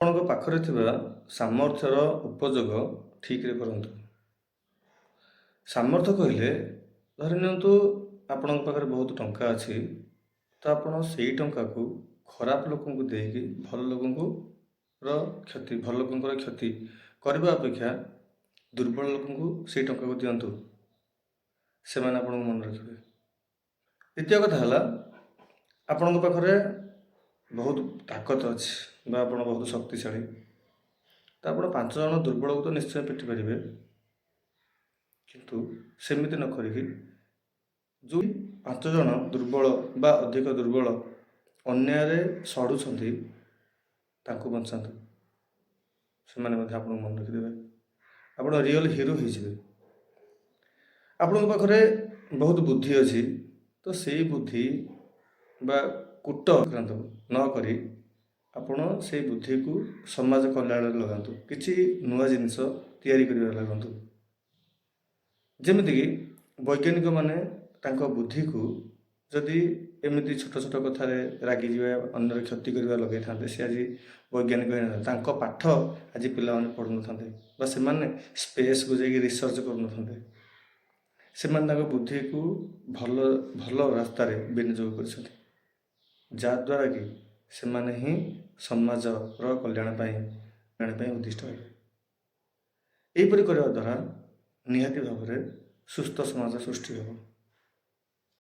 ଆପଣଙ୍କ ପାଖରେ ଥିବା ସାମର୍ଥ୍ୟର ଉପଯୋଗ ଠିକରେ କରନ୍ତୁ। ସାମର୍ଥ୍ୟ କହିଲେ ଧରି ନିଅନ୍ତୁ ଆପଣଙ୍କ ପାଖରେ ବହୁତ ଟଙ୍କା ଅଛି, ତ ଆପଣ ସେଇ ଟଙ୍କାକୁ ଖରାପ ଲୋକଙ୍କୁ ଦେଇକି ଭଲ ଲୋକଙ୍କର କ୍ଷତି କରିବା ଅପେକ୍ଷା ଦୁର୍ବଳ ଲୋକଙ୍କୁ ସେଇ ଟଙ୍କାକୁ ଦିଅନ୍ତୁ। ସେମାନେ ଆପଣଙ୍କୁ ମନେ ରଖିବେ। ଦ୍ୱିତୀୟ କଥା ହେଲା, ଆପଣଙ୍କ ପାଖରେ ବହୁତ ତାକତ ଅଛି ବା ଆପଣ ବହୁତ ଶକ୍ତିଶାଳୀ, ତ ଆପଣ 5 ଜଣ ଦୁର୍ବଳକୁ ତ ନିଶ୍ଚୟ ପିଟି ପାରିବେ। କିନ୍ତୁ ସେମିତି ନ କରିକି ଯେଉଁ 5 ଜଣ ଦୁର୍ବଳ ବା ଅଧିକ ଦୁର୍ବଳ ଅନ୍ୟାୟରେ ସଢ଼ୁଛନ୍ତି ତାଙ୍କୁ ବଞ୍ଚାନ୍ତୁ। ସେମାନେ ମଧ୍ୟ ଆପଣଙ୍କୁ ମନେ ରଖିଦେବେ। ଆପଣ ରିଅଲ ହିରୋ ହେଇଯିବେ। ଆପଣଙ୍କ ପାଖରେ ବହୁତ ବୁଦ୍ଧି ଅଛି, ତ ସେଇ ବୁଦ୍ଧି ବା କୂଟ ଆକ୍ରାନ୍ତ ନ କରି ଆପଣ ସେଇ ବୁଦ୍ଧିକୁ ସମାଜ କଲ୍ୟାଣରେ ଲଗାନ୍ତୁ। କିଛି ନୂଆ ଜିନିଷ ତିଆରି କରିବାରେ ଲଗାନ୍ତୁ। ଯେମିତିକି ବୈଜ୍ଞାନିକମାନେ ତାଙ୍କ ବୁଦ୍ଧିକୁ ଯଦି ଏମିତି ଛୋଟ ଛୋଟ କଥାରେ ରାଗିଯିବା, ଅନ୍ୟର କ୍ଷତି କରିବା ଲଗାଇଥାନ୍ତେ, ସେ ଆଜି ବୈଜ୍ଞାନିକ ହେଇନଥାନ୍ତେ। ତାଙ୍କ ପାଠ ଆଜି ପିଲାମାନେ ପଢ଼ୁନଥାନ୍ତେ ବା ସେମାନେ ସ୍ପେସ୍କୁ ଯାଇକି ରିସର୍ଚ୍ଚ କରୁନଥାନ୍ତେ। ସେମାନେ ତାଙ୍କ ବୁଦ୍ଧିକୁ ଭଲ ଭଲ ରାସ୍ତାରେ ବିନିଯୋଗ କରିଛନ୍ତି, ଯାହାଦ୍ୱାରା କି ସେମାନେ ହିଁ ସମାଜର କଲ୍ୟାଣ ପାଇଁ ଉଦ୍ଦିଷ୍ଟ ହେବେ। ଏହିପରି କରିବା ଦ୍ୱାରା ନିହାତି ଭାବରେ ସୁସ୍ଥ ସମାଜ ସୃଷ୍ଟି ହେବ।